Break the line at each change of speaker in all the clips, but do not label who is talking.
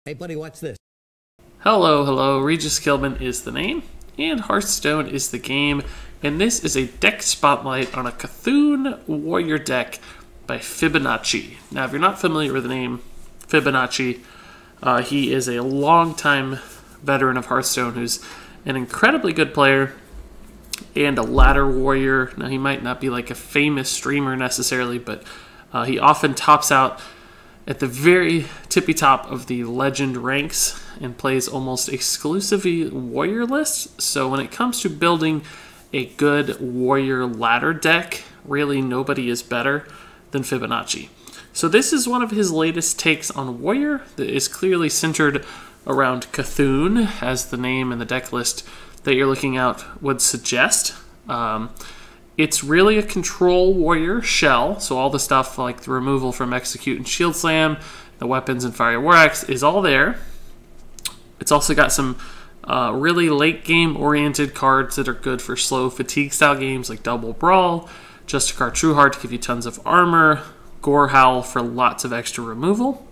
Hey buddy, watch this.
Hello, hello, Regis Kilman is the name, and Hearthstone is the game, and this is a deck spotlight on a Cthulhu Warrior deck by Fibonacci. Now, if you're not familiar with the name Fibonacci, he is a longtime veteran of Hearthstone who's an incredibly good player and a ladder warrior. Now, he might not be like a famous streamer necessarily, but he often tops out at the very tippy top of the legend ranks and plays almost exclusively warrior lists. So when it comes to building a good warrior ladder deck, really nobody is better than Fibonacci. So this is one of his latest takes on warrior that is clearly centered around Cthulhu, as the name and the deck list that you're looking at would suggest. It's really a control warrior shell, so all the stuff like the removal from Execute and Shield Slam, the weapons and Fire War Axe is all there. It's also got some really late game oriented cards that are good for slow fatigue style games like Double Brawl, Justicar Trueheart to give you tons of armor, Gore Howl for lots of extra removal.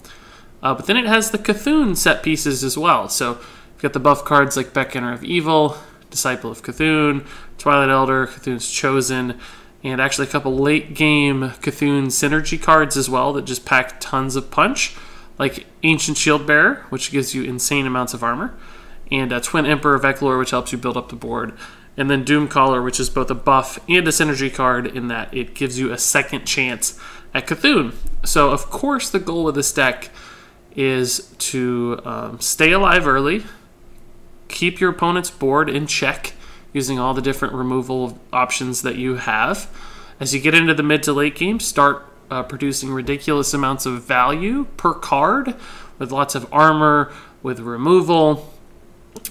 But then it has the Cthulhu set pieces as well. So you've got the buff cards like Beckoner of Evil, Disciple of Cthulhu, Twilight Elder, Cthulhu's Chosen, and actually a couple late game Cthulhu synergy cards as well that just pack tons of punch, like Ancient Shield Bearer, which gives you insane amounts of armor, and Twin Emperor Veclor, which helps you build up the board, and then Doomcaller, which is both a buff and a synergy card in that it gives you a second chance at Cthulhu. So of course the goal of this deck is to stay alive early, keep your opponent's board in check using all the different removal options that you have. As you get into the mid to late game, start producing ridiculous amounts of value per card with lots of armor, with removal,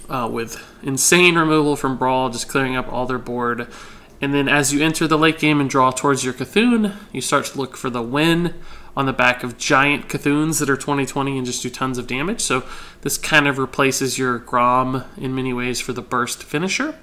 with insane removal from Brawl, just clearing up all their board. And then as you enter the late game and draw towards your Cthulhu, you start to look for the win on the back of giant Cthulhus that are 20/20 and just do tons of damage. So this kind of replaces your Grom in many ways for the burst finisher.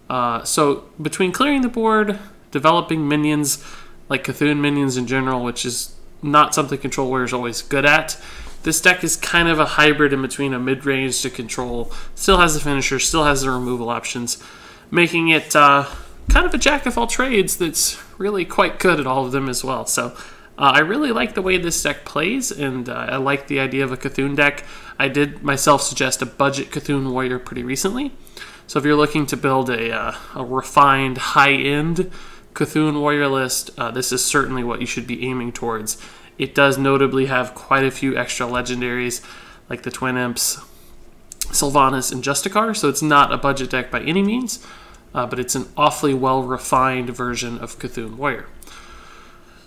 So between clearing the board, developing minions like Cthulhu minions in general, which is not something Control Warrior is always good at, this deck is kind of a hybrid in between a mid-range to control, still has the finisher, still has the removal options, making it kind of a jack of all trades that's really quite good at all of them as well. So I really like the way this deck plays, and I like the idea of a Cthulhu deck. I did myself suggest a budget Cthulhu Warrior pretty recently. So if you're looking to build a refined, high-end Cthulhu Warrior list, this is certainly what you should be aiming towards. It does notably have quite a few extra legendaries, like the Twin Imps, Sylvanas, and Justicar, so it's not a budget deck by any means, but it's an awfully well-refined version of Cthulhu Warrior.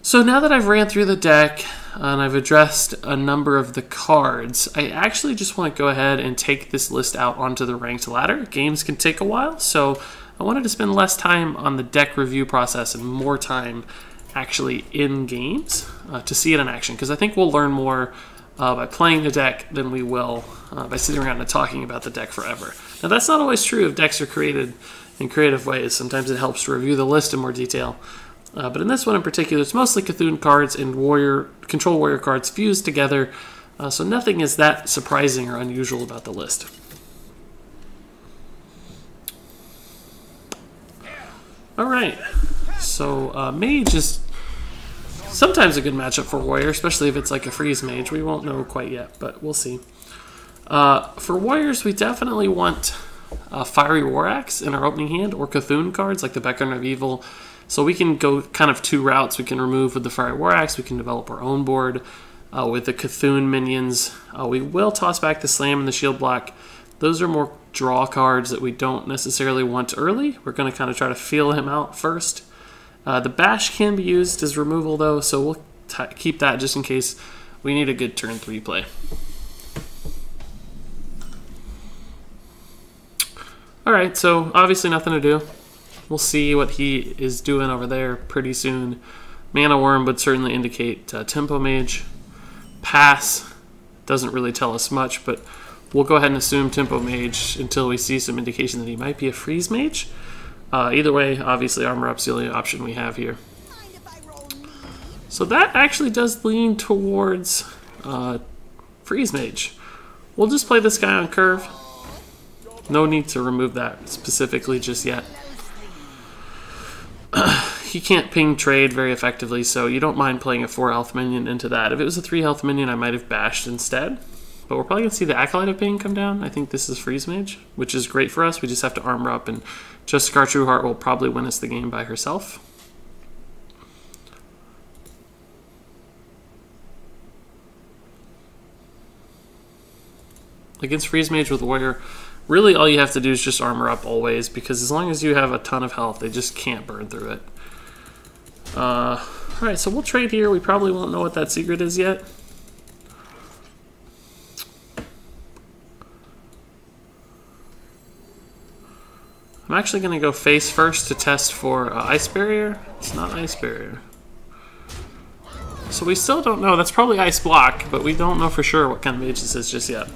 So now that I've ran through the deck and I've addressed a number of the cards, I actually just want to go ahead and take this list out onto the ranked ladder. Games can take a while, so I wanted to spend less time on the deck review process and more time actually in games to see it in action, because I think we'll learn more by playing the deck than we will by sitting around and talking about the deck forever. Now that's not always true if decks are created in creative ways. Sometimes it helps to review the list in more detail. But in this one in particular, it's mostly Cthulhu cards and Control Warrior cards fused together, so nothing is that surprising or unusual about the list. Alright, so Mage is sometimes a good matchup for Warrior, especially if it's like a Freeze Mage. We won't know quite yet, but we'll see. For Warriors, we definitely want Fiery War Axe in our opening hand, or Cthulhu cards like the Beckoner of Evil. So we can go kind of two routes. We can remove with the Fire War Axe. We can develop our own board with the Cthulhu minions. We will toss back the Slam and the Shield Block. Those are more draw cards that we don't necessarily want early. We're going to kind of try to feel him out first. The Bash can be used as removal though, so we'll keep that just in case we need a good turn 3 play. Alright, so obviously nothing to do. We'll see what he is doing over there pretty soon. Mana Worm would certainly indicate Tempo Mage. Pass doesn't really tell us much, but we'll go ahead and assume Tempo Mage until we see some indication that he might be a Freeze Mage. Either way, obviously Armor Up's the only option we have here. So that actually does lean towards Freeze Mage. We'll just play this guy on curve. No need to remove that specifically just yet. He can't ping trade very effectively, so you don't mind playing a 4 health minion into that. If it was a 3 health minion, I might have bashed instead. But we're probably going to see the Acolyte of Pain come down. I think this is Freeze Mage, which is great for us. We just have to armor up, and Jessica Trueheart will probably win us the game by herself. Against Freeze Mage with Warrior, really all you have to do is just armor up always, because as long as you have a ton of health, they just can't burn through it. Alright, so we'll trade here. We probably won't know what that secret is yet. I'm actually going to go face first to test for Ice Barrier. It's not Ice Barrier. So we still don't know. That's probably Ice Block, but we don't know for sure what kind of mage this is just yet.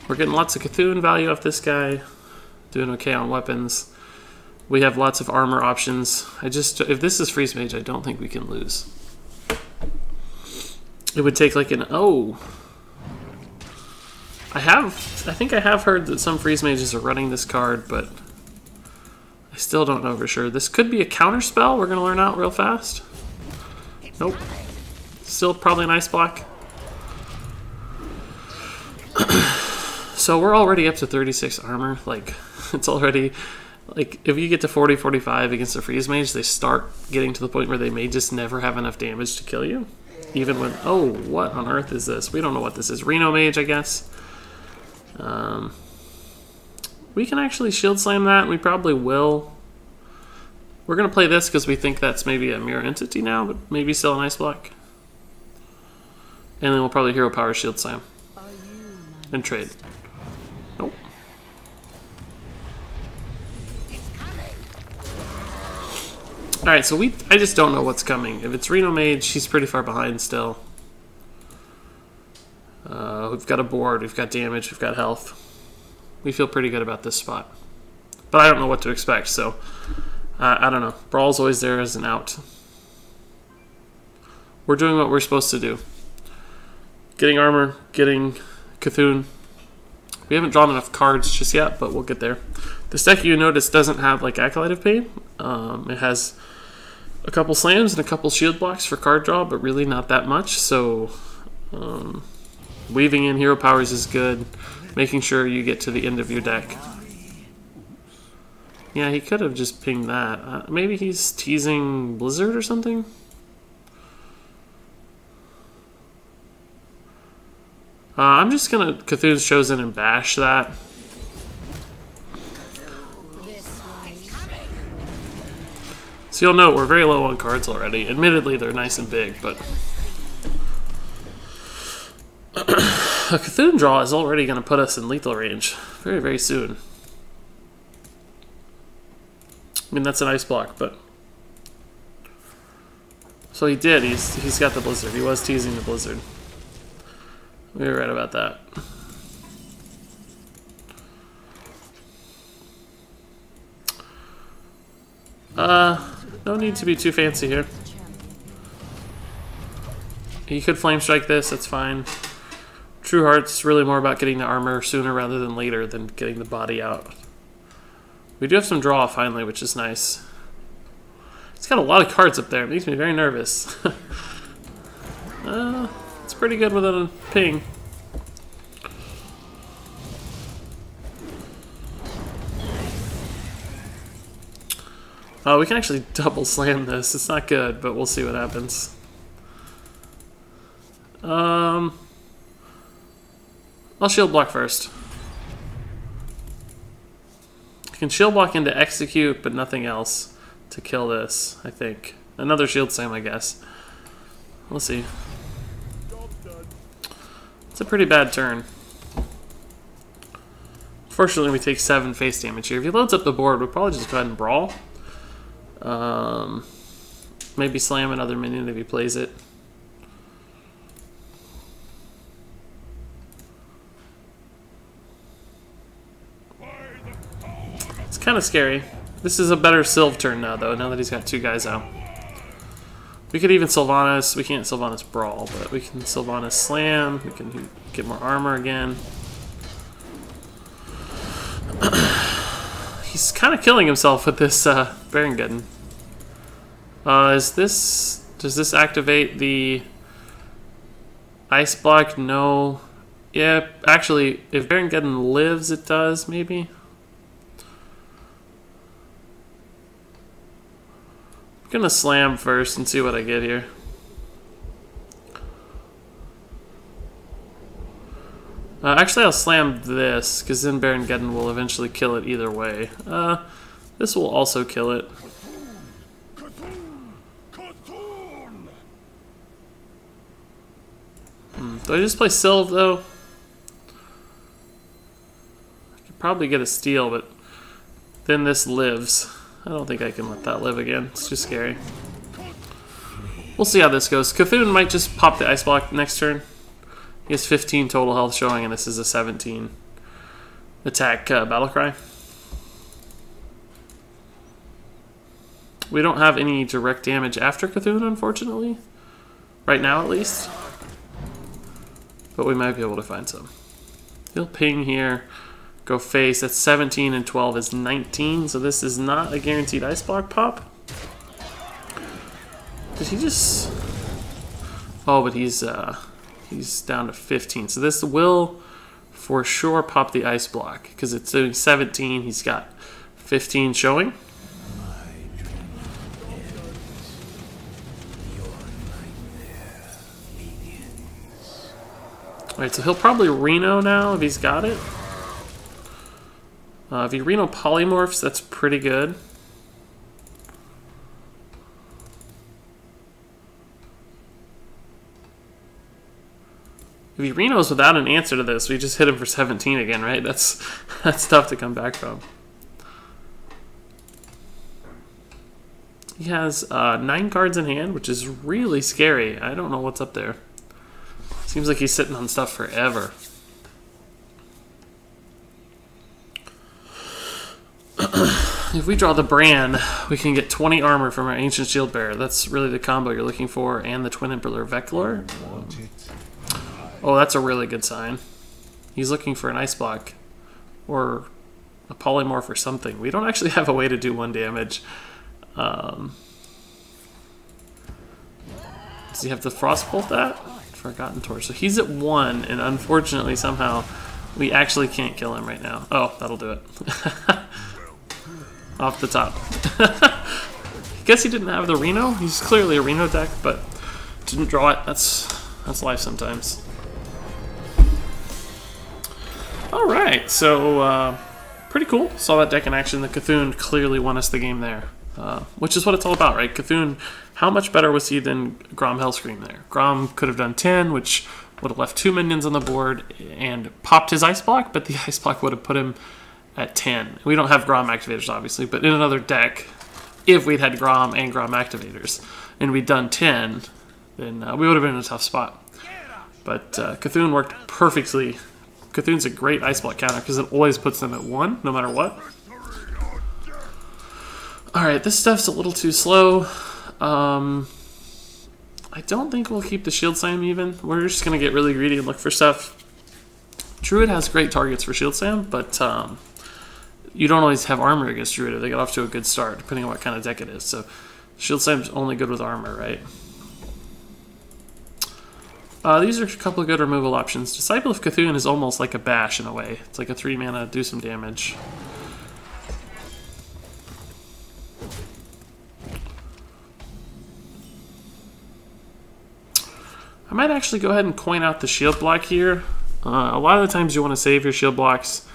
We're getting lots of Cthulhu value off this guy. Doing okay on weapons. We have lots of armor options. If this is Freeze Mage, I don't think we can lose. It would take like an... Oh! I think I have heard that some Freeze Mages are running this card, but I still don't know for sure. This could be a counter spell we're going to learn out real fast. Nope. Still probably an Ice Block. So we're already up to 36 armor. Like, it's already... Like, if you get to 40, 45 against a Freeze Mage, they start getting to the point where they may just never have enough damage to kill you. Even when... Oh, what on earth is this? We don't know what this is. Reno Mage, I guess. We can actually Shield Slam that, and we probably will. We're going to play this because we think that's maybe a Mirror Entity now, but maybe still an Ice Block. And then we'll probably Hero Power Shield Slam. And trade. Nope. Alright, so I just don't know what's coming. If it's Reno Mage, he's pretty far behind still. We've got a board, we've got damage, we've got health. We feel pretty good about this spot. But I don't know what to expect, so I don't know. Brawl's always there as an out. We're doing what we're supposed to do. Getting armor, getting Cthulhu. We haven't drawn enough cards just yet, but we'll get there. This deck, you notice, doesn't have like Acolyte of Pain. It has a couple slams and a couple shield blocks for card draw, but really not that much. So weaving in hero powers is good. Making sure you get to the end of your deck. Yeah, he could have just pinged that. Maybe he's teasing Blizzard or something? I'm just gonna Cthulhu's Chosen and bash that. So you'll note we're very low on cards already. Admittedly, they're nice and big, but a Cthulhu draw is already going to put us in lethal range very, very soon. I mean, that's an Ice Block, but... So he did. He's got the Blizzard. He was teasing the Blizzard. We were right about that. No need to be too fancy here. He could Flame Strike this, that's fine. True Heart's really more about getting the armor sooner rather than later than getting the body out. We do have some draw finally, which is nice. It's got a lot of cards up there. It makes me very nervous. It's pretty good with a ping. We can actually double slam this. It's not good, but we'll see what happens. I'll shield block first. I can shield block into execute, but nothing else to kill this, I think. Another shield slam, I guess. We'll see. It's a pretty bad turn. Fortunately, we take 7 face damage here. If he loads up the board, we'll probably just go ahead and brawl. Maybe slam another minion if he plays it. It's kind of scary. This is a better Sylve turn now, though, now that he's got 2 guys out. We We could even Sylvanas. We can't Sylvanas Brawl, but we can Sylvanas Slam. We can get more armor again. He's kind of killing himself with this Baron. Does this activate the Ice Block? No. Yeah, actually, if Baron lives, it does, maybe. I'm gonna slam first and see what I get here. Actually, I'll slam this, because then Baron will eventually kill it either way. This will also kill it. Do I just play Sylve, though? I could probably get a steal, but then this lives. I don't think I can let that live again. It's too scary. We'll see how this goes. Cthulhu might just pop the Ice Block next turn. He has 15 total health showing, and this is a 17 attack Battlecry. We don't have any direct damage after Cthulhu, unfortunately. Right now, at least. But we might be able to find some. He'll ping here. Go face. That's 17 and 12 is 19. So this is not a guaranteed Ice Block pop. Did he just... Oh, but he's down to 15. So this will for sure pop the Ice Block because it's doing 17. He's got 15 showing. Alright, so he'll probably Reno now if he's got it. If he Reno polymorphs, that's pretty good. If he Renos without an answer to this, we just hit him for 17 again, right? That's tough to come back from. He has 9 cards in hand, which is really scary. I don't know what's up there. Seems like he's sitting on stuff forever. If we draw the Bran, we can get 20 armor from our Ancient Shield Bearer. That's really the combo you're looking for, and the Twin Emperor Veclor. Oh, that's a really good sign. He's looking for an Ice Block or a Polymorph or something. We don't actually have a way to do 1 damage. Does he have to Frostbolt that? Forgotten Torch. So he's at 1, and unfortunately somehow we actually can't kill him right now. Oh, that'll do it. Off the top. I guess he didn't have the Reno. He's clearly a Reno deck, but didn't draw it. That's life sometimes. Alright, so pretty cool. Saw that deck in action. The Cthulhu clearly won us the game there. Which is what it's all about, right? Cthulhu, how much better was he than Grom Hellscream there? Grom could have done 10, which would have left 2 minions on the board and popped his Ice Block, but the Ice Block would have put him at 10. We don't have Grom activators, obviously, but in another deck, if we'd had Grom and Grom activators, and we'd done 10, then we would have been in a tough spot. But Cthulhu worked perfectly. Cthulhu's a great Ice Block counter because it always puts them at 1, no matter what. Alright, this stuff's a little too slow. I don't think we'll keep the Shield Slam even. We're just going to get really greedy and look for stuff. Druid has great targets for Shield Slam, but you don't always have armor against Druid if they get off to a good start, depending on what kind of deck it is. So Shield Slam's only good with armor, right? These are a couple of good removal options. Disciple of Cthulhu is almost like a bash in a way. It's like a 3 mana, do some damage. I might actually go ahead and coin out the shield block here. A lot of the times you want to save your shield blocks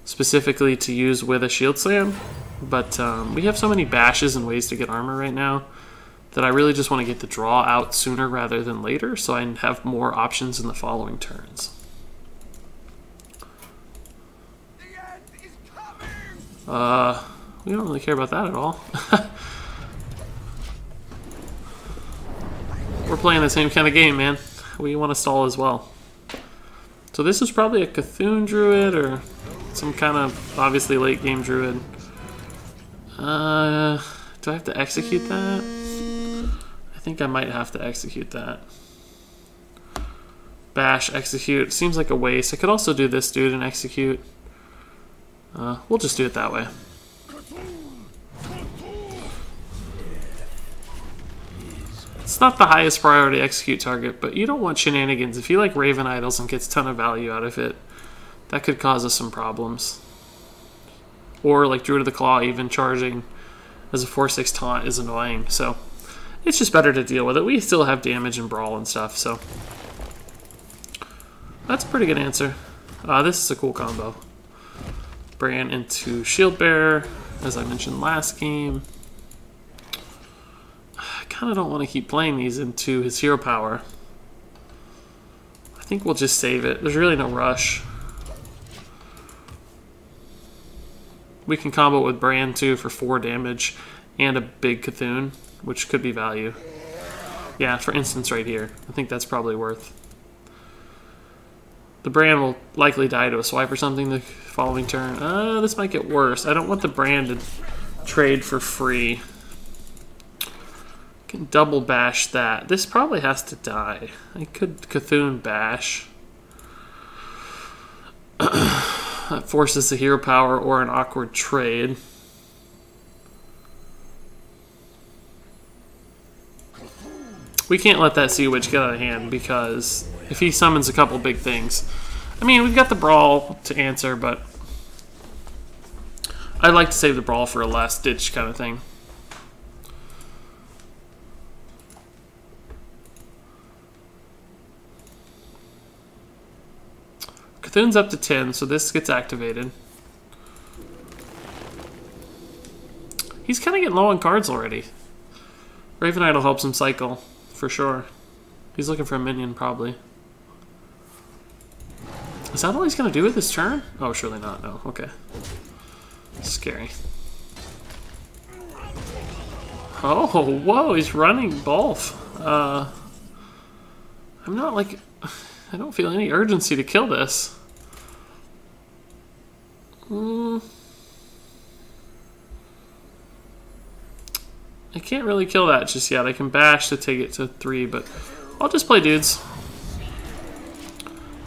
specifically to use with a shield slam, but we have so many bashes and ways to get armor right now that I really just want to get the draw out sooner rather than later so I have more options in the following turns. We don't really care about that at all. We're playing the same kind of game, man. We want to stall as well. So this is probably a Cthulhu Druid or some kind of obviously late game Druid. Do I have to execute that? I think I might have to execute that. Bash, execute. Seems like a waste. I could also do this dude and execute. We'll just do it that way. It's not the highest priority execute target, but you don't want shenanigans. If you like Raven Idols and gets a ton of value out of it, that could cause us some problems. Or like Druid of the Claw, even charging as a 4/6 taunt is annoying. So it's just better to deal with it. We still have damage and brawl and stuff, so that's a pretty good answer. This is a cool combo. Bran into Shield Bearer, as I mentioned last game. I kind of don't want to keep playing these into his hero power. I think we'll just save it. There's really no rush. We can combo with Bran too for 4 damage and a big Cthulhu, which could be value. Yeah, for instance right here. I think that's probably worth. The Bran will likely die to a swipe or something the following turn. This might get worse. I don't want the Bran to trade for free. I can double bash that. This probably has to die. I could Cthulhu bash. That forces the hero power or an awkward trade. We can't let that Sea Witch get out of hand because if he summons a couple big things... I mean, we've got the Brawl to answer, but I'd like to save the Brawl for a last-ditch kind of thing. Cthulhu's up to 10, so this gets activated. He's kind of getting low on cards already. Raven Idol helps him cycle, for sure. He's looking for a minion, probably. Is that all he's going to do with this turn? Oh, surely not. No, okay. Scary. Oh, whoa, he's running both. I'm not like... I don't feel any urgency to kill this. I can't really kill that just yet. I can bash to take it to 3, but I'll just play dudes.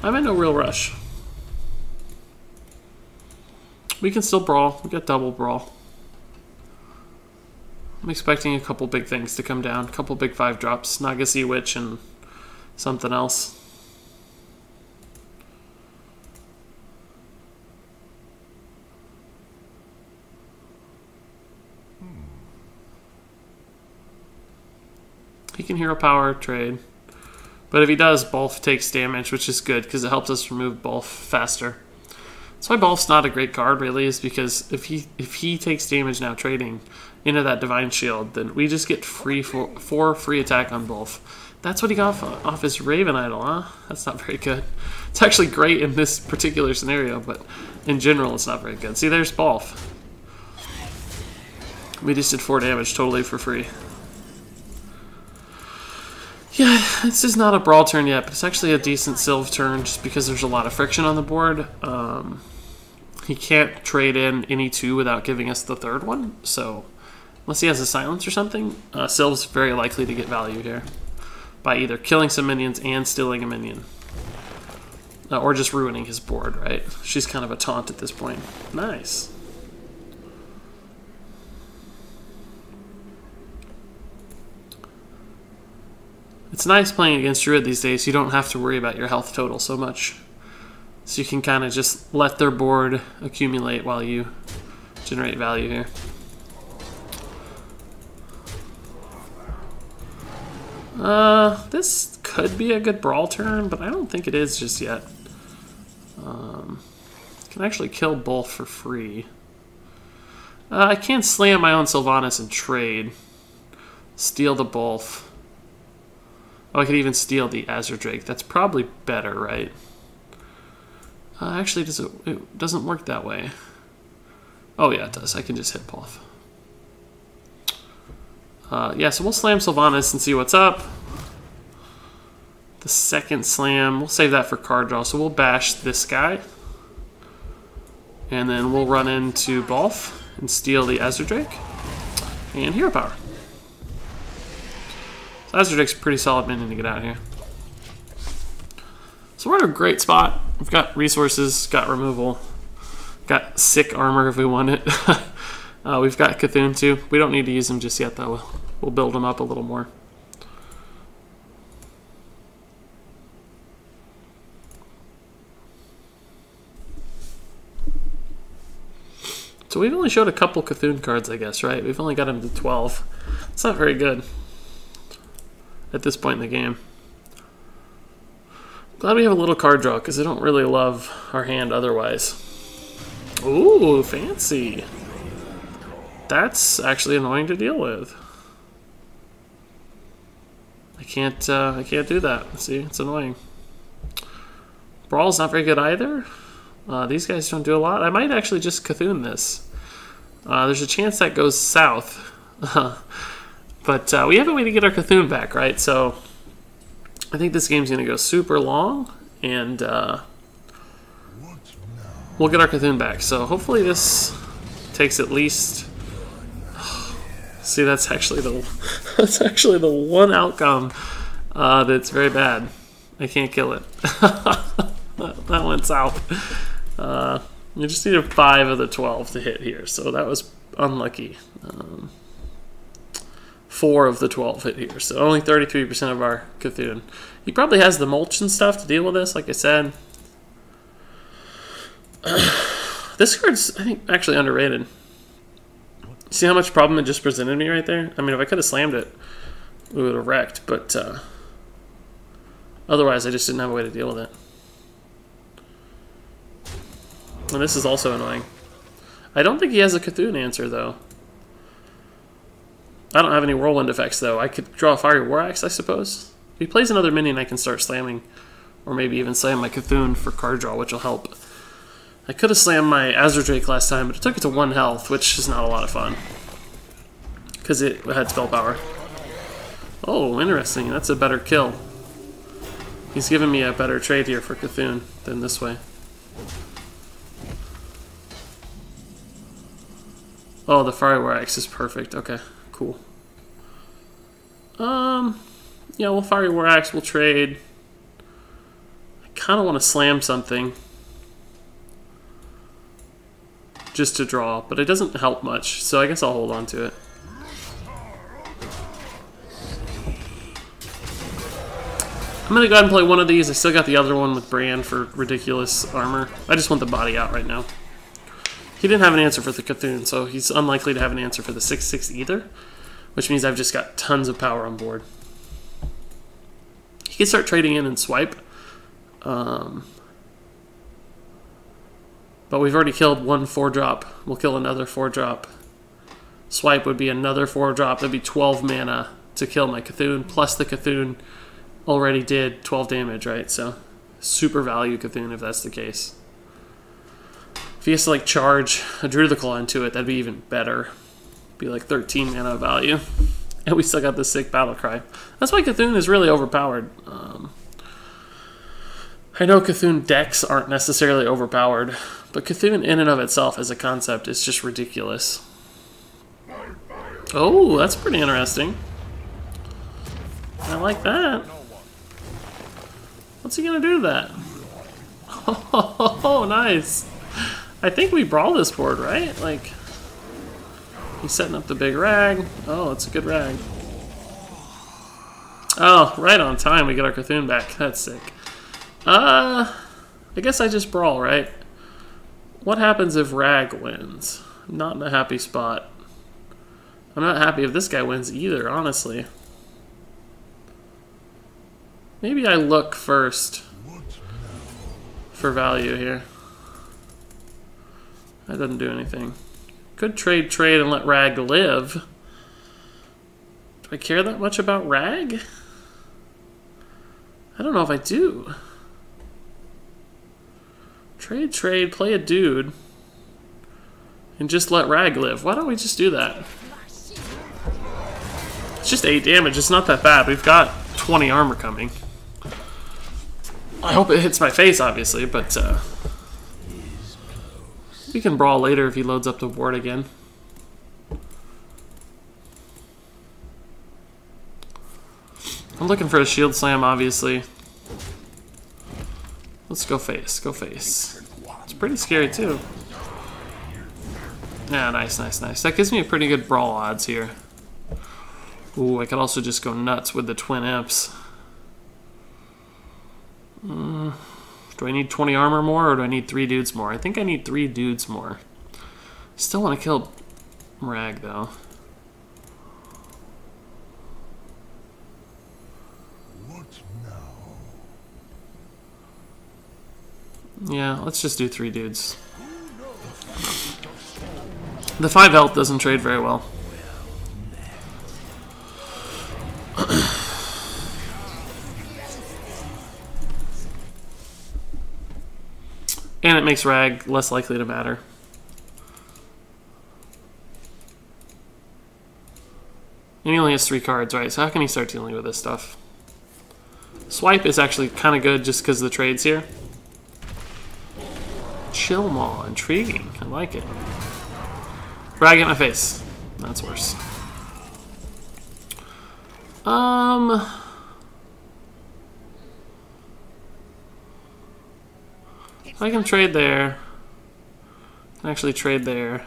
I'm in no real rush. We can still brawl. We got double brawl. I'm expecting a couple big things to come down. A couple big 5-drops. Naga Sea Witch and something else. He can hero power trade. But if he does, Bolf takes damage, which is good because it helps us remove Bolf faster. That's why Bolf's not a great card, really, is because if he takes damage now trading into that Divine Shield, then we just get four free attack on Bolf. That's what he got off his Raven Idol, huh? That's not very good. It's actually great in this particular scenario, but in general, it's not very good. See, there's Bolf. We just did 4 damage totally for free. Yeah, this is not a brawl turn yet, but it's actually a decent Sylve turn just because there's a lot of friction on the board. He can't trade in any 2 without giving us the 3rd one, so unless he has a silence or something, Sylve's very likely to get value here by either killing some minions and stealing a minion. Or just ruining his board, right? She's kind of a taunt at this point. Nice. It's nice playing against Druid these days. You don't have to worry about your health total so much. So you can kind of just let their board accumulate while you generate value here. This could be a good brawl turn, but I don't think it is just yet. Can actually kill both for free. I can't slam my own Sylvanas and trade. Steal the Bolf. Oh, I could even steal the Azure Drake. That's probably better, right? Actually, it doesn't work that way. Oh, yeah, it does. I can just hit Bolf. Yeah, so we'll slam Sylvanas and see what's up. The second slam, we'll save that for card draw. So we'll bash this guy. And then we'll run into Bolf and steal the Azure Drake. And hero power. Azurdick's a pretty solid minion to get out here. So we're in a great spot. We've got resources, got removal, got sick armor if we want it. We've got Cthulhu too. We don't need to use him just yet though. We'll build him up a little more. So we've only showed a couple Cthulhu cards, I guess, right? We've only got him to 12. It's not very good at this point in the game. Glad we have a little card draw, because I don't really love our hand otherwise. Ooh, fancy. That's actually annoying to deal with. I can't do that. See, it's annoying. Brawl's not very good either. These guys don't do a lot. I might actually just Cthulhu this. There's a chance that goes south. But we have a way to get our Cthulhu back, right? So I think this game's going to go super long, and we'll get our Cthulhu back. So hopefully this takes at least... See, that's actually the one outcome that's very bad. I can't kill it. That went south. You just needed 5 of the 12 to hit here, so that was unlucky. 4 of the 12 hit here, so only 33% of our Cthulhu. He probably has the mulch and stuff to deal with this, like I said. This card's, I think, actually underrated. See how much problem it just presented me right there? I mean, if I could have slammed it, we would have wrecked, but otherwise I just didn't have a way to deal with it. And this is also annoying. I don't think he has a Cthulhu answer, though. I don't have any whirlwind effects, though. I could draw a Fiery War Axe, I suppose. If he plays another minion, I can start slamming. Or maybe even slam my Cthulhu for card draw, which will help. I could have slammed my Azurdick last time, but it took it to 1 health, which is not a lot of fun. Because it had spell power. Oh, interesting. That's a better kill. He's giving me a better trade here for Cthulhu than this way. Oh, the Fiery War Axe is perfect. Okay, cool. Yeah, we'll Fiery War Axe, we'll trade. I kind of want to slam something. Just to draw, but it doesn't help much, so I guess I'll hold on to it. I'm going to go ahead and play one of these. I still got the other one with Brand for ridiculous armor. I just want the body out right now. He didn't have an answer for the Cthulhu, so he's unlikely to have an answer for the 6/6 either, which means I've just got tons of power on board. He can start trading in and swipe. But we've already killed 1 4-drop. We'll kill another 4-drop. Swipe would be another 4-drop. That'd be 12 mana to kill my Cthulhu, plus the Cthulhu already did 12 damage, right? So super value Cthulhu if that's the case. If he has to like charge a Druidic Claw into it, that'd be even better. Be like 13 mana value. And we still got the sick battle cry. That's why Cthulhu is really overpowered. I know Cthulhu decks aren't necessarily overpowered, but Cthulhu in and of itself as a concept is just ridiculous. Oh, that's pretty interesting. I like that. What's he gonna do to that? Oh, nice. I think we brawl this board, right? Like, he's setting up the big rag. Oh, it's a good rag. Oh, right on time we get our Cthulhu back. That's sick. I guess I just brawl, right? What happens if Rag wins? I'm not in a happy spot. I'm not happy if this guy wins either, honestly. Maybe I look first for value here. That doesn't do anything. Could trade and let Rag live. Do I care that much about Rag? I don't know if I do. Trade, play a dude, and just let Rag live. Why don't we just do that? It's just 8 damage. It's not that bad. We've got 20 armor coming. I hope it hits my face, obviously, but we can brawl later if he loads up the board again. I'm looking for a shield slam, obviously. Let's go face. Go face. It's pretty scary, too. Yeah, nice, nice, nice. That gives me a pretty good brawl odds here. Ooh, I could also just go nuts with the twin imps. Do I need 20 armor more, or do I need 3 dudes more? I think I need 3 dudes more. Still want to kill Rag, though. What now? Yeah, let's just do 3 dudes. The 5 health doesn't trade very well. And it makes Rag less likely to matter. And he only has 3 cards, right? So how can he start dealing with this stuff? Swipe is actually kind of good just because of the trades here. Chill Maw, intriguing. I like it. Rag in my face. That's worse. I can trade there. I can actually trade there.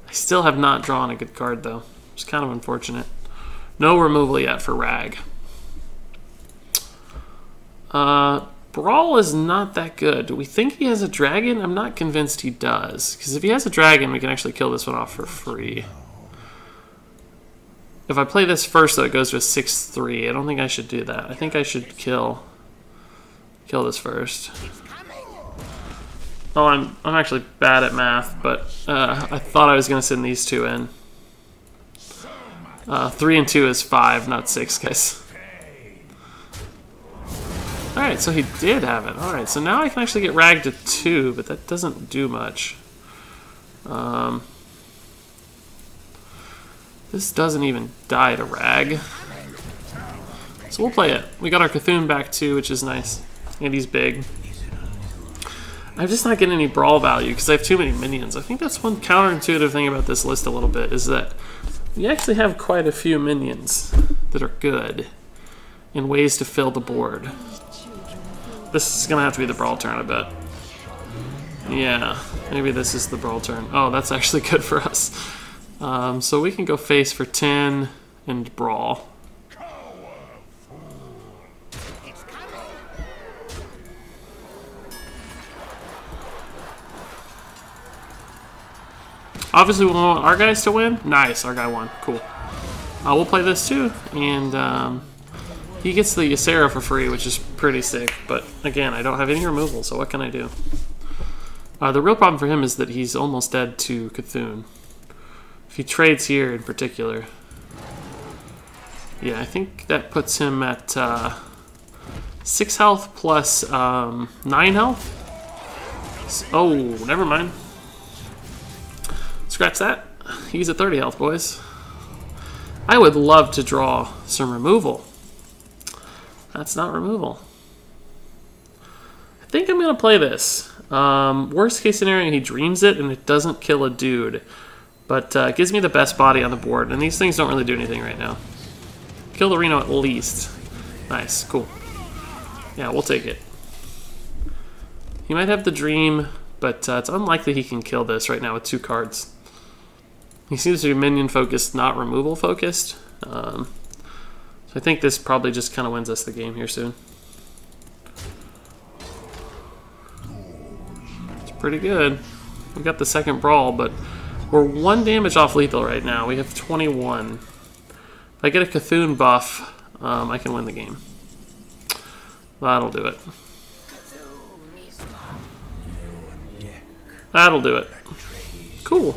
I still have not drawn a good card, though. It's kind of unfortunate. No removal yet for Rag. Brawl is not that good. Do we think he has a dragon? I'm not convinced he does. Because if he has a dragon, we can actually kill this one off for free. If I play this first, though, it goes to a 6-3. I don't think I should do that. I think I should kill this first. Oh, I'm actually bad at math, but I thought I was going to send these 2 in. 3 and 2 is 5, not 6, guys. Alright, so he did have it. Alright, so now I can actually get Rag to 2, but that doesn't do much. This doesn't even die to Rag. So we'll play it. We got our Cthulhu back too, which is nice. And he's big. I'm just not getting any brawl value because I have too many minions. I think that's one counterintuitive thing about this list a little bit, is that you actually have quite a few minions that are good in ways to fill the board. This is going to have to be the brawl turn, I bet. Yeah, maybe this is the brawl turn. Oh, that's actually good for us. So we can go face for 10 and brawl. Obviously, we want our guys to win. Nice, our guy won. Cool. We'll play this too, and he gets the Ysera for free, which is pretty sick. But again, I don't have any removal, so what can I do? The real problem for him is that he's almost dead to Cthulhu. If he trades here in particular, yeah, I think that puts him at 6 health plus 9 health. Oh, never mind. Scratch that. He's at 30 health, boys. I would love to draw some removal. That's not removal. I think I'm going to play this. Worst case scenario, he dreams it and it doesn't kill a dude. But it gives me the best body on the board. And these things don't really do anything right now. Kill the Reno at least. Nice. Cool. Yeah, we'll take it. He might have the dream, but it's unlikely he can kill this right now with 2 cards. He seems to be minion focused, not removal focused. So I think this probably just kind of wins us the game here soon. It's pretty good. We got the second brawl, but we're 1 damage off lethal right now. We have 21. If I get a Cthulhu buff, I can win the game. That'll do it. That'll do it. Cool.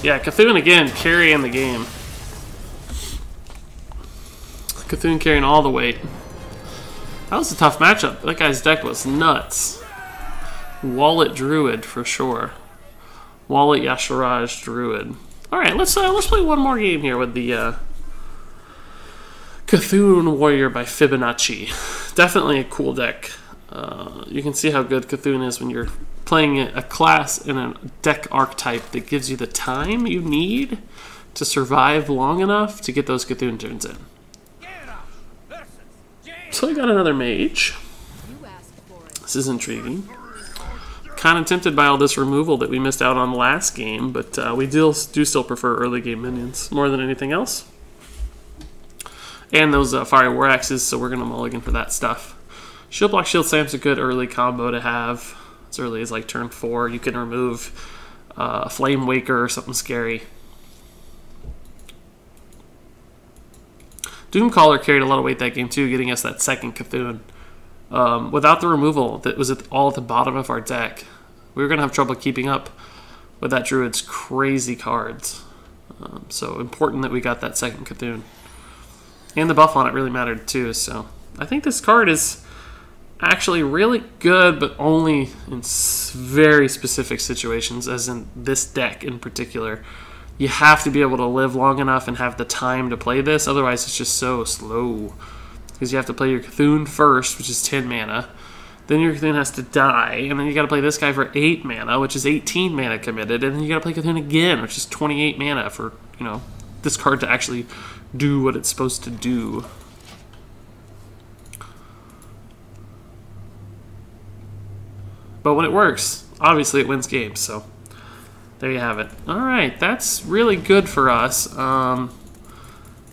Yeah, Cthulhu again carrying the game. Cthulhu carrying all the weight. That was a tough matchup. That guy's deck was nuts. Wallet Druid for sure. Wallet Yasharaj Druid. All right, let's play one more game here with the Cthulhu Warrior by Fibonacci. Definitely a cool deck. You can see how good Cthulhu is when you're playing a class in a deck archetype that gives you the time you need to survive long enough to get those Cthulhu turns in. So I got another mage. This is intriguing. Kind of tempted by all this removal that we missed out on last game, but we do still prefer early game minions more than anything else. And those Fiery War Axes, so we're going to mulligan for that stuff. Shield Block, Shield Slam's a good early combo to have. As early as like turn 4, you can remove a Flame Waker or something scary. Doomcaller carried a lot of weight that game too, getting us that second Cthulhu. Without the removal that was all at the bottom of our deck, we were going to have trouble keeping up with that Druid's crazy cards. So important that we got that second Cthulhu. And the buff on it really mattered too, so I think this card is actually really good, but only in very specific situations, as in this deck in particular. You have to be able to live long enough and have the time to play this, otherwise it's just so slow. Because you have to play your Cthulhu first, which is 10 mana. Then your Cthulhu has to die, and then you got to play this guy for 8 mana, which is 18 mana committed, and then you got to play Cthulhu again, which is 28 mana for, you know, this card to actually do what it's supposed to do. But when it works, obviously it wins games, so there you have it. Alright, that's really good for us.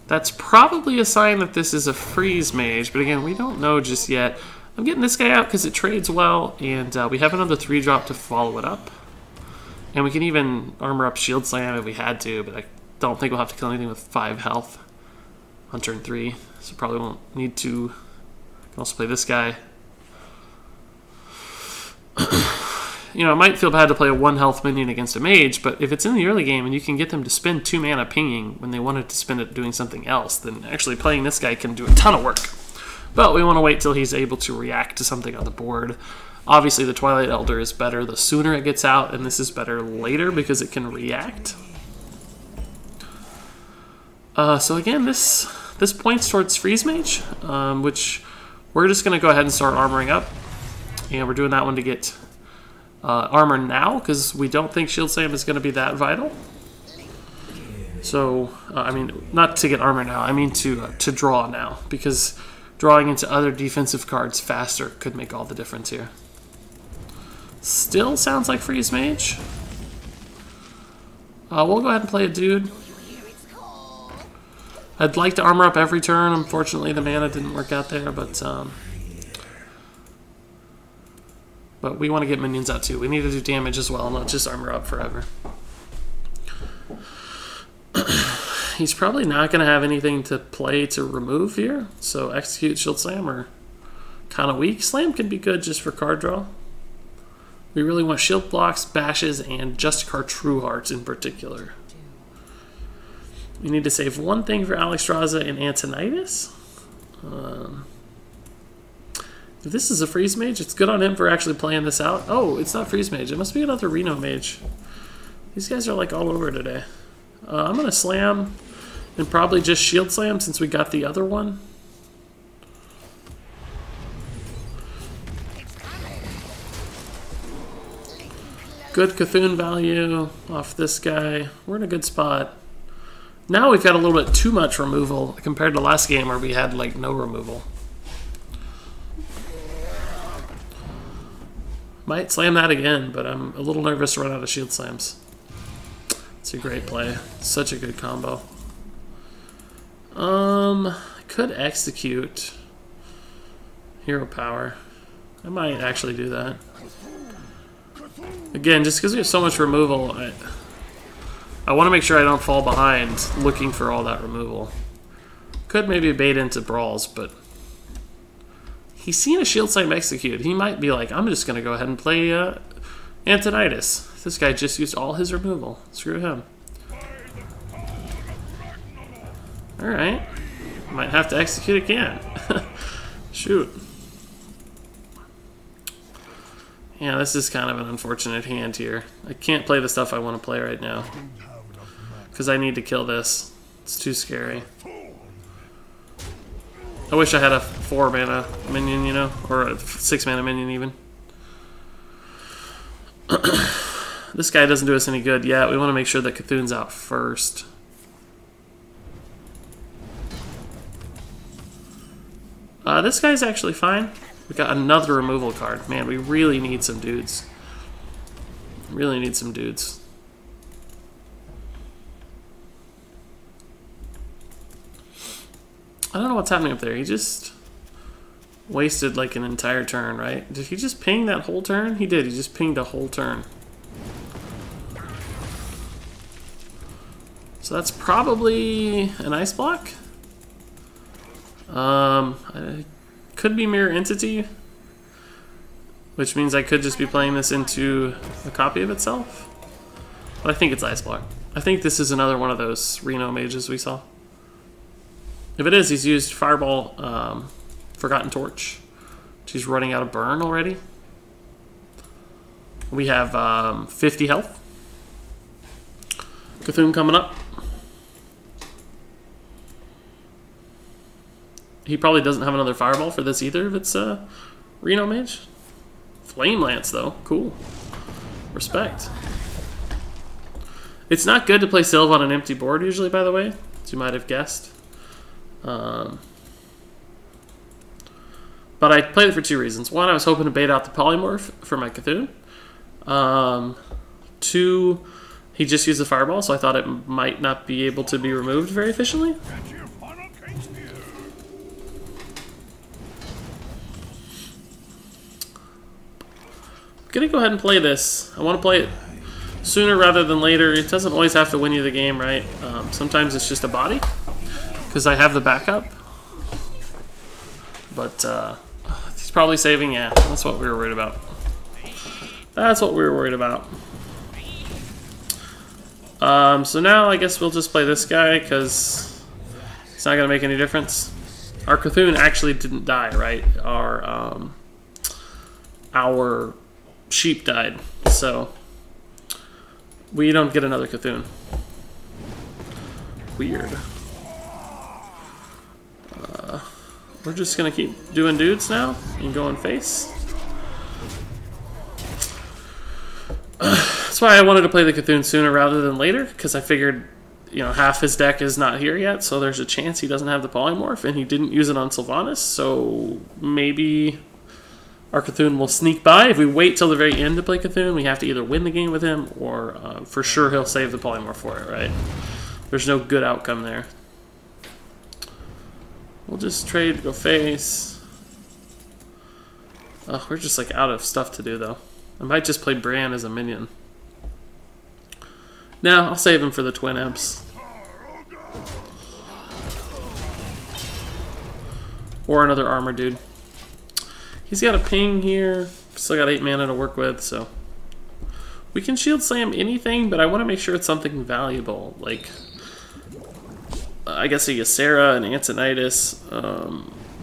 That's probably a sign that this is a freeze mage, but again, we don't know just yet. I'm getting this guy out because it trades well, and we have another 3-drop to follow it up. And we can even armor up Shield Slam if we had to, but I don't think we'll have to kill anything with 5 health on turn 3, so probably won't need to. Can also play this guy. You know, it might feel bad to play a 1 health minion against a mage, but if it's in the early game and you can get them to spend 2 mana pinging when they wanted to spend it doing something else, then actually playing this guy can do a ton of work. But we want to wait till he's able to react to something on the board. Obviously, the Twilight Elder is better the sooner it gets out, and this is better later because it can react. So again, this points towards Freeze Mage, which we're just going to go ahead and start armoring up. And we're doing that one to get armor now, because we don't think Shield Slam is going to be that vital. So, I mean, not to get armor now, I mean to draw now, because drawing into other defensive cards faster could make all the difference here. Still sounds like Freeze Mage. We'll go ahead and play a dude. I'd like to armor up every turn. Unfortunately, the mana didn't work out there, but we want to get minions out too. We need to do damage as well, not just armor up forever. He's probably not going to have anything to play to remove here, so Execute, Shield Slam are kind of weak. Slam can be good just for card draw. We really want Shield Blocks, Bashes, and Justicar True Hearts in particular. We need to save one thing for Alexstrasza and Antonidas. If this is a Freeze Mage, it's good on him for actually playing this out. Oh, it's not Freeze Mage. It must be another Reno Mage. These guys are like all over today. I'm going to Slam and probably just Shield Slam since we got the other one. Good Cthulhu value off this guy. We're in a good spot. Now we've got a little bit too much removal compared to last game where we had like no removal. Might slam that again, but I'm a little nervous to run out of Shield Slams. It's a great play. Such a good combo. I could Execute Hero Power. I might actually do that. Again, just because we have so much removal, I want to make sure I don't fall behind looking for all that removal. Could maybe bait into Brawls, but he's seen a Shield Slam Execute. He might be like, I'm just going to go ahead and play Antonidas. This guy just used all his removal. Screw him. Alright. Might have to Execute again. Shoot. Yeah, this is kind of an unfortunate hand here. I can't play the stuff I want to play right now, because I need to kill this. It's too scary. I wish I had a 4 mana minion, you know, or a 6 mana minion even. This guy doesn't do us any good yet. We want to make sure that Cthulhu's out first. This guy's actually fine. We got another removal card. Man, we really need some dudes. Really need some dudes. I don't know what's happening up there. He just wasted like an entire turn, right? Did he just ping that whole turn? He did. He just pinged a whole turn. So that's probably an ice block. Could be Mirror Entity, which means I could just be playing this into a copy of itself. But I think it's ice block. I think this is another one of those Reno mages we saw. If it is, he's used Fireball, Forgotten Torch. She's running out of burn already. We have 50 health. Cthulhu coming up. He probably doesn't have another Fireball for this either if it's Reno Mage. Flame Lance, though. Cool. Respect. It's not good to play Sylve on an empty board usually, by the way, as you might have guessed. But I played it for two reasons. One, I was hoping to bait out the Polymorph for my Cthulhu. Two, he just used the Fireball, so I thought it might not be able to be removed very efficiently. I'm gonna go ahead and play this. I want to play it sooner rather than later. It doesn't always have to win you the game, right? Sometimes it's just a body, because I have the backup. But he's probably saving, yeah. That's what we were worried about. That's what we were worried about. So now I guess we'll just play this guy, because it's not going to make any difference. Our Cthulhu actually didn't die, right? Our sheep died, so we don't get another Cthulhu. Weird. We're just gonna keep doing dudes now and going face. That's why I wanted to play the Cthulhu sooner rather than later, because I figured, you know, half his deck is not here yet, so there's a chance he doesn't have the Polymorph, and he didn't use it on Sylvanas, so maybe our Cthulhu will sneak by. If we wait till the very end to play Cthulhu, we have to either win the game with him, or for sure he'll save the Polymorph for it, right? There's no good outcome there. We'll just trade, go face. Oh, we're just like out of stuff to do though. I might just play Bran as a minion. No, I'll save him for the Twin Imps. Or another armor dude. He's got a ping here. Still got 8 mana to work with, so we can shield slam anything, but I want to make sure it's something valuable, like I guess a Ysera and Antonitis.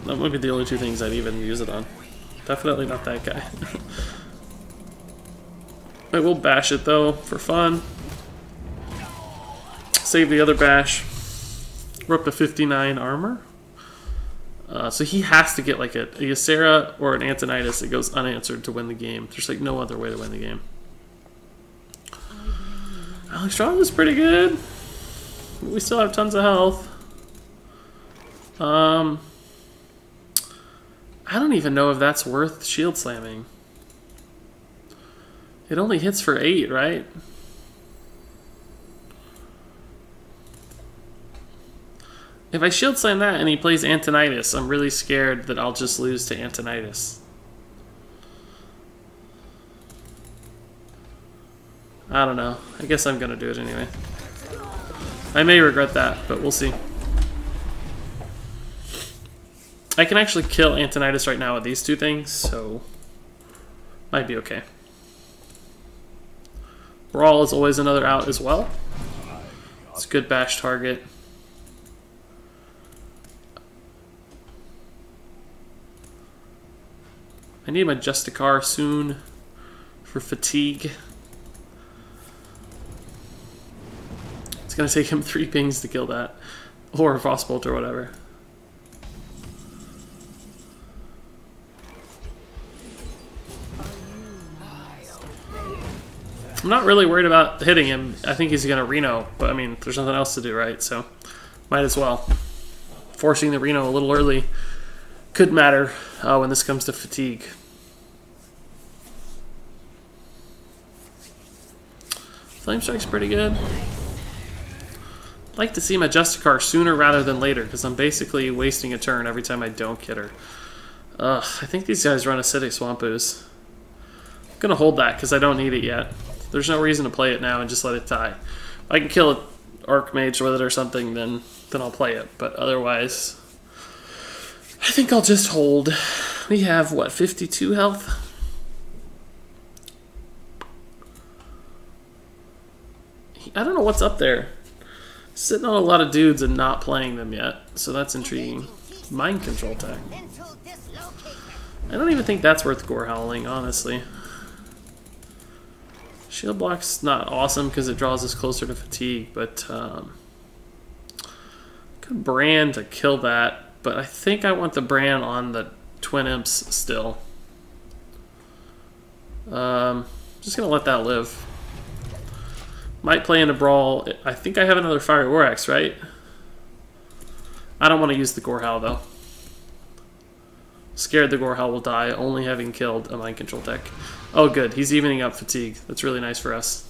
That might be the only two things I'd even use it on. Definitely not that guy. I will bash it though, for fun. Save the other bash. We're up to 59 armor. So he has to get like a Ysera or an Antonitis that goes unanswered to win the game. There's like no other way to win the game. Alexstrasza is pretty good. We still have tons of health. I don't even know if that's worth shield slamming. It only hits for 8, right? If I shield slam that and he plays Antonitis, I'm really scared that I'll just lose to Antonitis. I don't know. I guess I'm gonna do it anyway. I may regret that, but we'll see. I can actually kill Antonitis right now with these two things, so might be okay. Brawl is always another out as well. It's a good bash target. I need my Justicar soon for fatigue. It's gonna take him 3 pings to kill that, or a Frostbolt or whatever. I'm not really worried about hitting him. I think he's gonna Reno, but I mean, there's nothing else to do, right? So, might as well. Forcing the Reno a little early Could matter when this comes to fatigue. Flame Strike's pretty good. I'd like to see my Justicar sooner rather than later, because I'm basically wasting a turn every time I don't get her. Ugh, I think these guys run Acidic Swamp Ooze. I'm going to hold that because I don't need it yet. There's no reason to play it now and just let it die. If I can kill an Archmage with it or something, then I'll play it. But otherwise, I think I'll just hold. We have, what, 52 health? I don't know what's up there. Sitting on a lot of dudes and not playing them yet, so that's intriguing. Mind Control tech. I don't even think that's worth Gore Howling, honestly. Shield Block's not awesome because it draws us closer to fatigue, but could Brand to kill that, but I think I want the Brand on the Twin Imps still. Just gonna let that live. Might play in a Brawl. I think I have another Fire War Axe, right? I don't want to use the Gorehowl, though. Scared the Gorehowl will die, only having killed a Mind Control deck. Oh, good. He's evening up fatigue. That's really nice for us.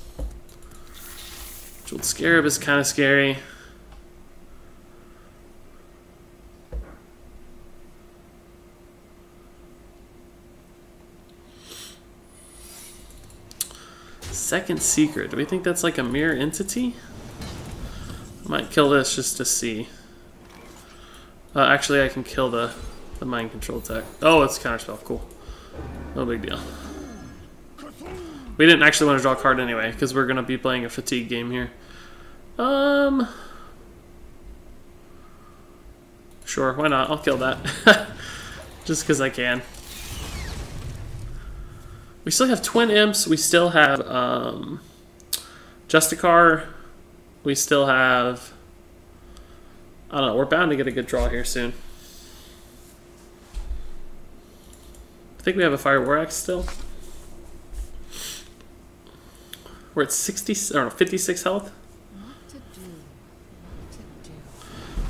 Jeweled Scarab is kind of scary. Second Secret. Do we think that's like a mirror entity? I might kill this just to see. Actually, I can kill the Mind Control tech. Oh, it's Counterspell. Cool. No big deal. We didn't actually want to draw a card anyway, because we're going to be playing a fatigue game here. Sure, why not? I'll kill that. Just because I can. We still have Twin Imps. We still have Justicar. We still have... I don't know. We're bound to get a good draw here soon. I think we have a Fire War Axe still. We're at 56 health.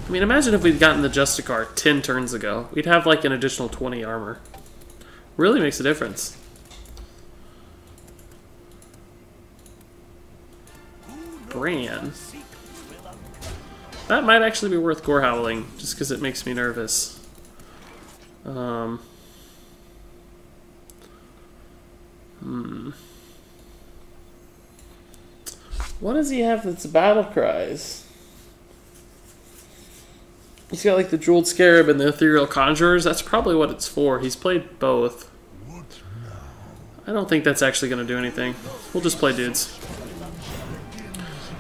I mean, imagine if we'd gotten the Justicar 10 turns ago. We'd have like an additional 20 armor. Really makes a difference. Bran. That might actually be worth Gore Howling, just because it makes me nervous. What does he have that's Battle Cries? He's got like the Jeweled Scarab and the Ethereal Conjurers. That's probably what it's for. He's played both. I don't think that's actually going to do anything. We'll just play dudes.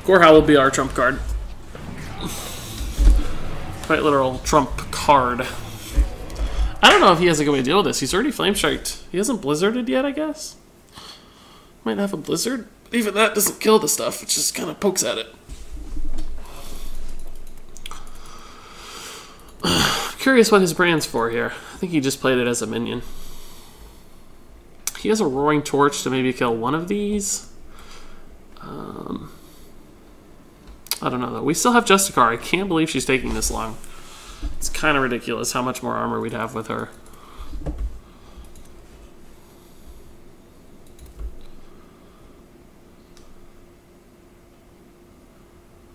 Gorehowl will be our trump card. Quite literal trump card. I don't know if he has a good way to deal with this. He's already Flame Striked. He hasn't Blizzarded yet, I guess. Might have a Blizzard. Even that doesn't kill the stuff. It just kind of pokes at it. Curious what his brand's for here. I think he just played it as a minion. He has a Roaring Torch to maybe kill one of these. I don't know though. We still have Justicar. I can't believe she's taking this long. It's kind of ridiculous how much more armor we'd have with her.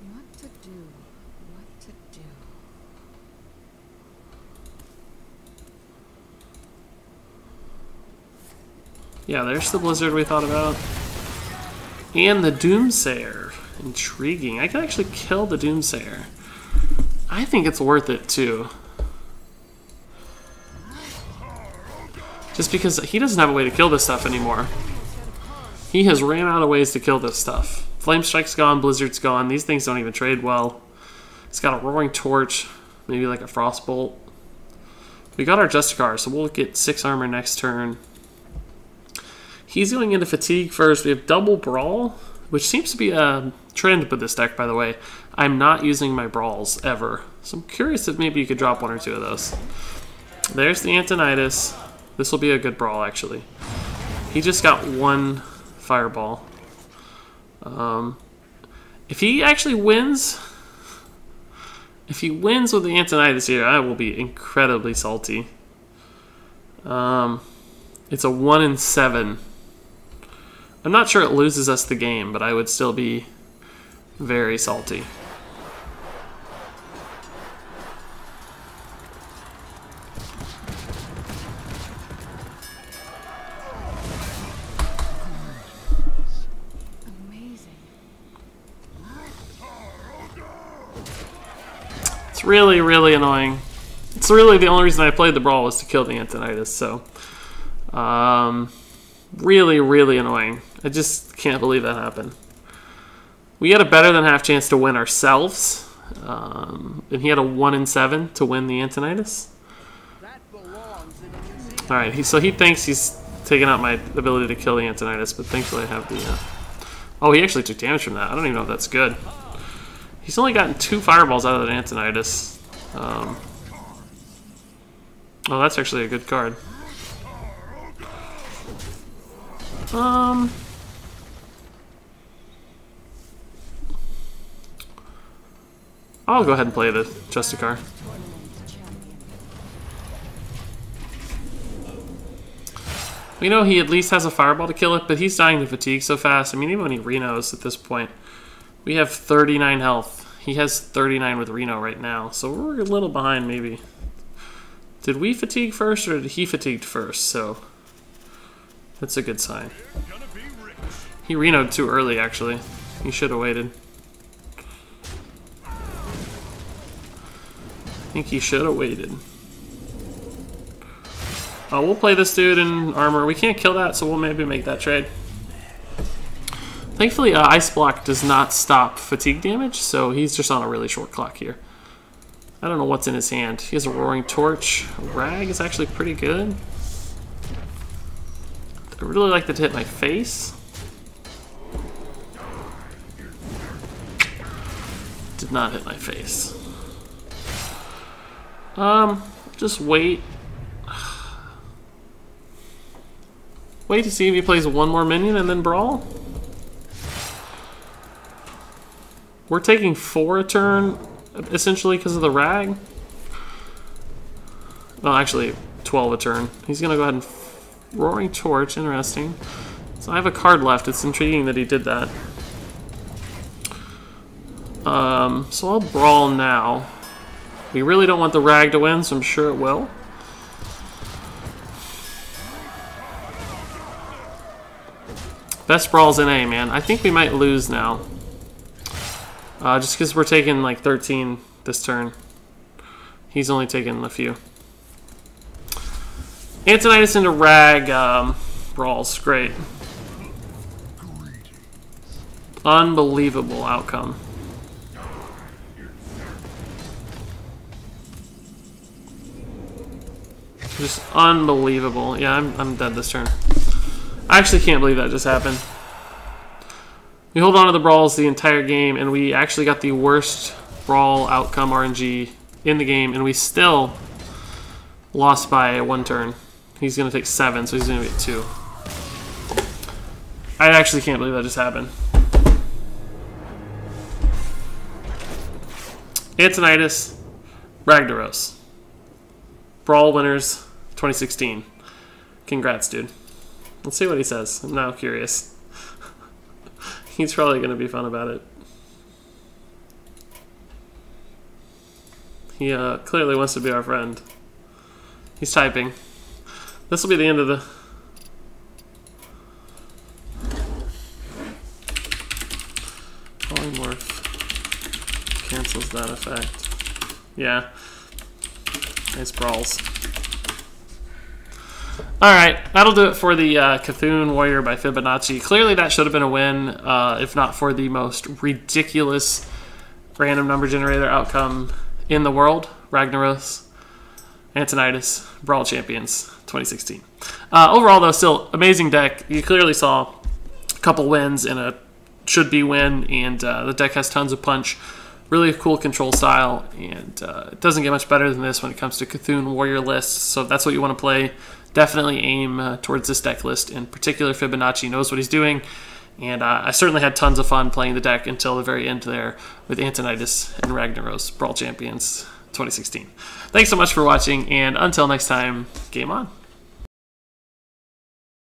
What to do? What to do?
Yeah, there's the Blizzard we thought about. And the Doomsayer. Intriguing. I can actually kill the Doomsayer. I think it's worth it too. Just because he doesn't have a way to kill this stuff anymore. He has ran out of ways to kill this stuff. Flame Strike's gone, Blizzard's gone. These things don't even trade well. He's got a Roaring Torch, maybe like a Frostbolt. We got our Justicar, so we'll get 6 armor next turn. He's going into Fatigue first. We have double Brawl, which seems to be a trend with this deck, by the way. I'm not using my Brawls ever. So I'm curious if maybe you could drop 1 or 2 of those. There's the Antonidas. This will be a good Brawl, actually. He just got 1 Fireball. If he actually wins... If he wins with the Antonidas here, I will be incredibly salty. It's a 1 in 7. I'm not sure it loses us the game, but I would still be very salty. It's really, really annoying. It's really the only reason I played the Brawl was to kill the Antonidas, so... really, really annoying. I just can't believe that happened. We had a better than half chance to win ourselves, and he had a 1 in 7 to win the Antonidas. Alright, so he thinks he's taking out my ability to kill the Antonidas, but thankfully I have the... Oh, he actually took damage from that. I don't even know if that's good. He's only gotten 2 fireballs out of the Antonidas. Oh, that's actually a good card. I'll go ahead and play the Justicar. We know he at least has a fireball to kill it, but he's dying to fatigue so fast. I mean, even when he Renos at this point, we have 39 health. He has 39 with Reno right now, so we're a little behind maybe. Did we fatigue first, or did he fatigue first? So that's a good sign. He Reno'd too early, actually. He should have waited. I think he should have waited. We'll play this dude in armor. We can't kill that, so we'll maybe make that trade. Thankfully, Ice Block does not stop fatigue damage, so he's just on a really short clock here. I don't know what's in his hand. He has a Roaring Torch. A Rag is actually pretty good. I really like that to hit my face. Did not hit my face. Just wait. Wait to see if he plays one more minion and then Brawl. We're taking 4 a turn, essentially, because of the Rag. Well, actually, 12 a turn. He's going to go ahead and Roaring Torch. Interesting. So I have a card left. It's intriguing that he did that. So I'll Brawl now. We really don't want the Rag to win, so I'm sure it will. Best Brawl's in A, man. I think we might lose now. Just because we're taking like 13 this turn. He's only taking a few. Antonidas into Rag Brawls. Great. Unbelievable outcome. Just unbelievable. Yeah, I'm dead this turn. I actually can't believe that just happened. We hold on to the Brawls the entire game, and we actually got the worst Brawl outcome RNG in the game, and we still lost by 1 turn. He's going to take 7, so he's going to get 2. I actually can't believe that just happened. Antonidas, Ragnaros. Brawl winners 2016. Congrats, dude. Let's see what he says. I'm now curious. He's probably going to be fun about it. He clearly wants to be our friend. He's typing. This will be the end of the... Polymorph cancels that effect. Yeah. Nice Brawls. Alright, that'll do it for the Cthulhu Warrior by Fibonacci. Clearly that should have been a win, if not for the most ridiculous random number generator outcome in the world. Ragnaros, Antonidas, Brawl Champions 2016. Overall, though, still amazing deck. You clearly saw a couple wins and a should-be win, and the deck has tons of punch. Really cool control style, and it doesn't get much better than this when it comes to Cthulhu Warrior lists. So if that's what you want to play, definitely aim towards this deck list. In particular, Fibonacci knows what he's doing, and I certainly had tons of fun playing the deck until the very end there with Antonidas and Ragnaros, Brawl Champions 2016. Thanks so much for watching, and until next time, game on.